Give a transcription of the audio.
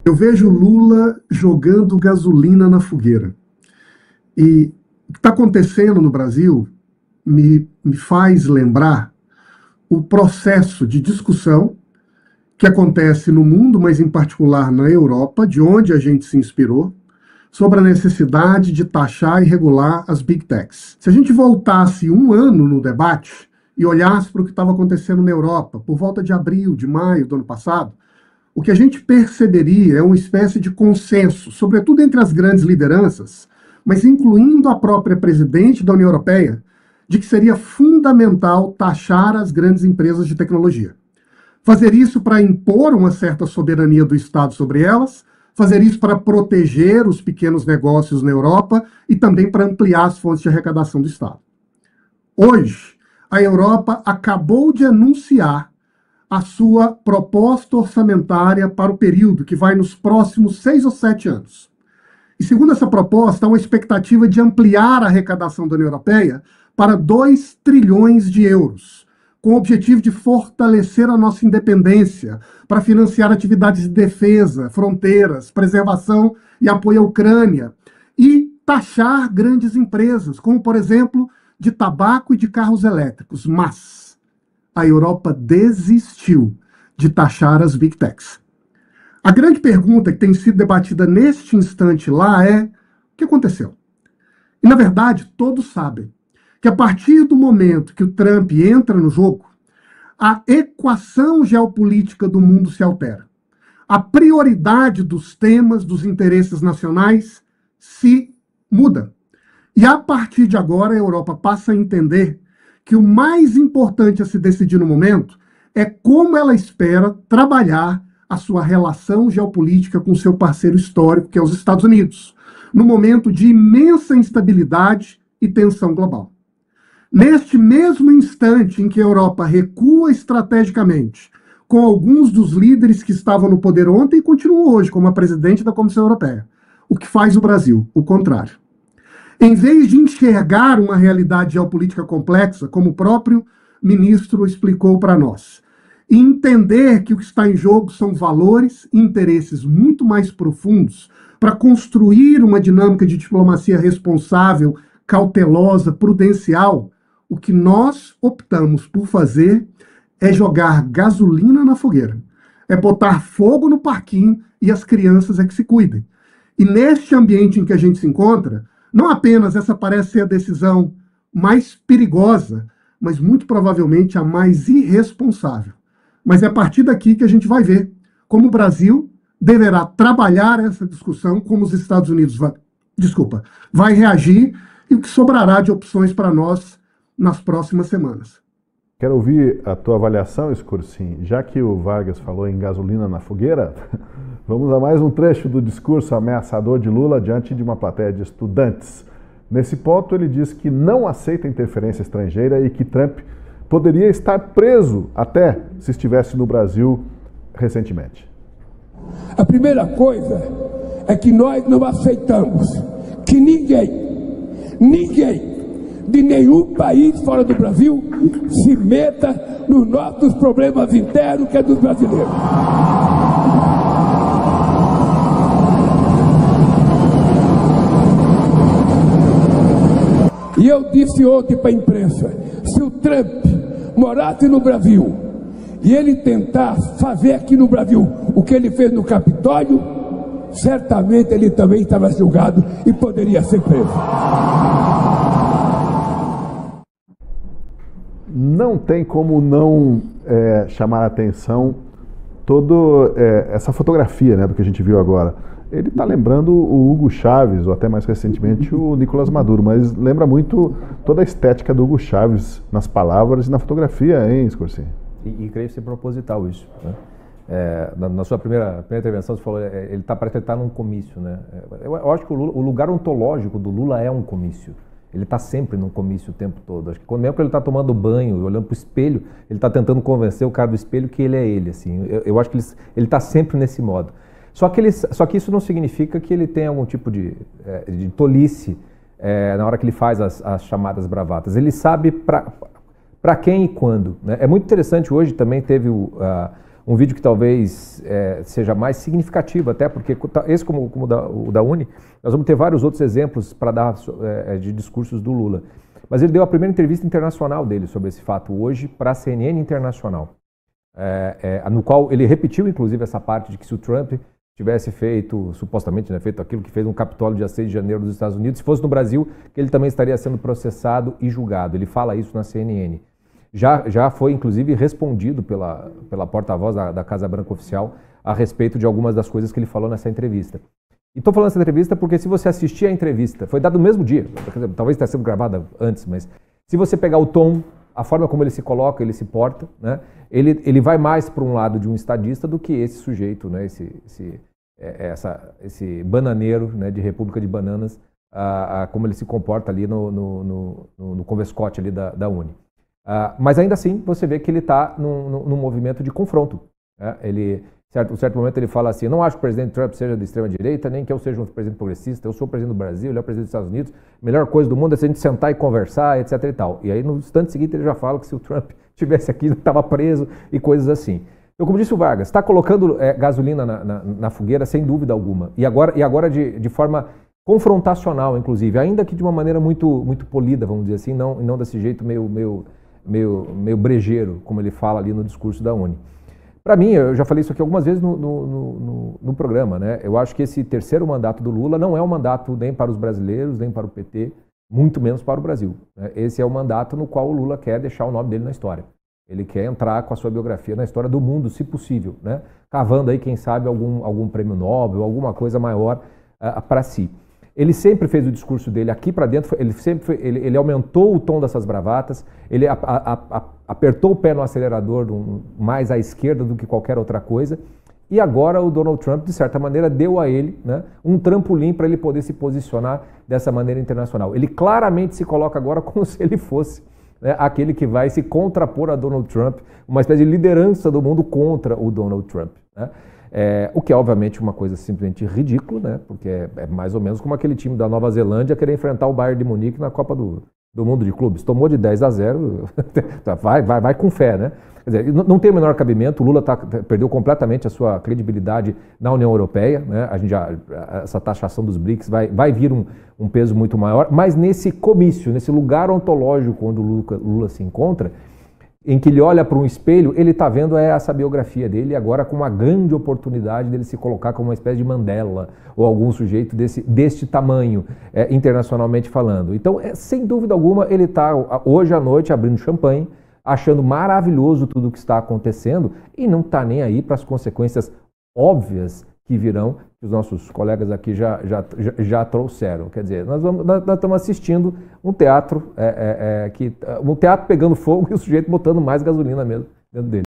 Eu vejo Lula jogando gasolina na fogueira. E o que está acontecendo no Brasil me faz lembrar o processo de discussão que acontece no mundo, mas em particular na Europa, de onde a gente se inspirou, sobre a necessidade de taxar e regular as big techs. Se a gente voltasse um ano no debate e olhasse para o que estava acontecendo na Europa, por volta de abril, de maio do ano passado, o que a gente perceberia é uma espécie de consenso, sobretudo entre as grandes lideranças, mas incluindo a própria presidente da União Europeia, de que seria fundamental taxar as grandes empresas de tecnologia. Fazer isso para impor uma certa soberania do Estado sobre elas, fazer isso para proteger os pequenos negócios na Europa e também para ampliar as fontes de arrecadação do Estado. Hoje, a Europa acabou de anunciar a sua proposta orçamentária para o período que vai nos próximos 6 ou 7 anos. E segundo essa proposta, há uma expectativa de ampliar a arrecadação da União Europeia para 2 trilhões de euros, com o objetivo de fortalecer a nossa independência para financiar atividades de defesa, fronteiras, preservação e apoio à Ucrânia, e taxar grandes empresas, como, por exemplo, de tabaco e de carros elétricos. Mas a Europa desistiu de taxar as big techs. A grande pergunta que tem sido debatida neste instante lá é: o que aconteceu? E, na verdade, todos sabem que a partir do momento que o Trump entra no jogo, a equação geopolítica do mundo se altera. A prioridade dos temas, dos interesses nacionais se muda. E a partir de agora a Europa passa a entender que o mais importante a se decidir no momento é como ela espera trabalhar a sua relação geopolítica com seu parceiro histórico, que é os Estados Unidos, no momento de imensa instabilidade e tensão global. Neste mesmo instante em que a Europa recua estrategicamente, com alguns dos líderes que estavam no poder ontem e continuam hoje, como a presidente da Comissão Europeia, o que faz o Brasil? O contrário. Em vez de enxergar uma realidade geopolítica complexa, como o próprio ministro explicou para nós, e entender que o que está em jogo são valores e interesses muito mais profundos para construir uma dinâmica de diplomacia responsável, cautelosa, prudencial, o que nós optamos por fazer é jogar gasolina na fogueira, é botar fogo no parquinho e as crianças é que se cuidem. E neste ambiente em que a gente se encontra, não apenas essa parece ser a decisão mais perigosa, mas muito provavelmente a mais irresponsável. Mas é a partir daqui que a gente vai ver como o Brasil deverá trabalhar essa discussão, como os Estados Unidos vai reagir e o que sobrará de opções para nós nas próximas semanas. Quero ouvir a tua avaliação, Scorsin. Já que o Vargas falou em gasolina na fogueira, vamos a mais um trecho do discurso ameaçador de Lula diante de uma plateia de estudantes. Nesse ponto, ele diz que não aceita interferência estrangeira e que Trump poderia estar preso até se estivesse no Brasil recentemente. A primeira coisa é que nós não aceitamos que ninguém de nenhum país fora do Brasil se meta nos nossos problemas internos, que é dos brasileiros. E eu disse ontem para a imprensa, se o Trump morasse no Brasil e ele tentar fazer aqui no Brasil o que ele fez no Capitólio, certamente ele também estava julgado e poderia ser preso. Não tem como não chamar a atenção toda essa fotografia, né, do que a gente viu agora. Ele está lembrando o Hugo Chávez, ou até mais recentemente o Nicolás Maduro, mas lembra muito toda a estética do Hugo Chávez nas palavras e na fotografia, hein, Scorsin? E creio ser proposital isso, né? Na sua primeira intervenção, você falou, parece que ele está num comício, né? Eu acho que o lugar ontológico do Lula é um comício. Ele está sempre num comício o tempo todo. Acho que mesmo que ele está tomando banho, olhando para o espelho, ele está tentando convencer o cara do espelho que ele é ele. Assim. Eu acho que ele está sempre nesse modo. Só que isso não significa que ele tenha algum tipo de tolice na hora que ele faz as chamadas bravatas. Ele sabe para quem e quando. Né? É muito interessante, hoje também teve um vídeo que talvez seja mais significativo, até porque esse como o da Uni, nós vamos ter vários outros exemplos para dar de discursos do Lula. Mas ele deu a primeira entrevista internacional dele sobre esse fato hoje para a CNN Internacional, no qual ele repetiu inclusive essa parte de que se o Trump tivesse feito, supostamente, né, feito aquilo que fez no Capitólio dia 6 de janeiro dos Estados Unidos, se fosse no Brasil, que ele também estaria sendo processado e julgado. Ele fala isso na CNN. Já foi, inclusive, respondido pela porta-voz da Casa Branca Oficial a respeito de algumas das coisas que ele falou nessa entrevista. E estou falando dessa entrevista porque se você assistir a entrevista, foi dada no mesmo dia, talvez tenha sido gravada antes, mas se você pegar o tom, a forma como ele se coloca, ele se porta, né, ele vai mais para um lado de um estadista do que esse sujeito, né, esse bananeiro, né, de República de Bananas, como ele se comporta ali no converscote ali da Uni. Mas ainda assim, você vê que ele está num movimento de confronto. Né? Em certo momento ele fala assim, não acho que o presidente Trump seja de extrema direita, nem que eu seja um presidente progressista, eu sou o presidente do Brasil, ele é o presidente dos Estados Unidos, a melhor coisa do mundo é se a gente sentar e conversar, etc e tal. E aí no instante seguinte ele já fala que se o Trump estivesse aqui, ele estava preso e coisas assim. Então, como disse o Vargas, está colocando gasolina na fogueira sem dúvida alguma. E agora de forma confrontacional, inclusive, ainda que de uma maneira muito, muito polida, vamos dizer assim, não desse jeito meio brejeiro, como ele fala ali no discurso da Uni. Para mim, eu já falei isso aqui algumas vezes no programa, né? Eu acho que esse terceiro mandato do Lula não é um mandato nem para os brasileiros, nem para o PT, muito menos para o Brasil. Né? Esse é o mandato no qual o Lula quer deixar o nome dele na história. Ele quer entrar com a sua biografia na história do mundo, se possível, né? Cavando aí, quem sabe, algum prêmio Nobel, alguma coisa maior para si. Ele sempre fez o discurso dele aqui para dentro, ele aumentou o tom dessas bravatas, ele apertou o pé no acelerador mais à esquerda do que qualquer outra coisa, e agora o Donald Trump, de certa maneira, deu a ele, né, um trampolim para ele poder se posicionar dessa maneira internacional. Ele claramente se coloca agora como se ele fosse, né, aquele que vai se contrapor a Donald Trump, uma espécie de liderança do mundo contra o Donald Trump, né? O que é, obviamente, uma coisa simplesmente ridícula, né? Porque é mais ou menos como aquele time da Nova Zelândia querer enfrentar o Bayern de Munique na Copa do Mundo de Clubes. Tomou de 10-0, vai com fé, né? Quer dizer, não tem o menor cabimento, o Lula perdeu completamente a sua credibilidade na União Europeia, né? Essa taxação dos BRICS vai vir um peso muito maior, mas nesse comício, nesse lugar ontológico onde o Lula se encontra, em que ele olha para um espelho, ele está vendo essa biografia dele agora com uma grande oportunidade dele se colocar como uma espécie de Mandela ou algum sujeito deste tamanho, internacionalmente falando. Então, sem dúvida alguma, ele está hoje à noite abrindo champanhe, achando maravilhoso tudo o que está acontecendo e não está nem aí para as consequências óbvias que virão, que os nossos colegas aqui já trouxeram. Quer dizer, nós estamos assistindo um teatro, um teatro pegando fogo e o sujeito botando mais gasolina mesmo dentro dele.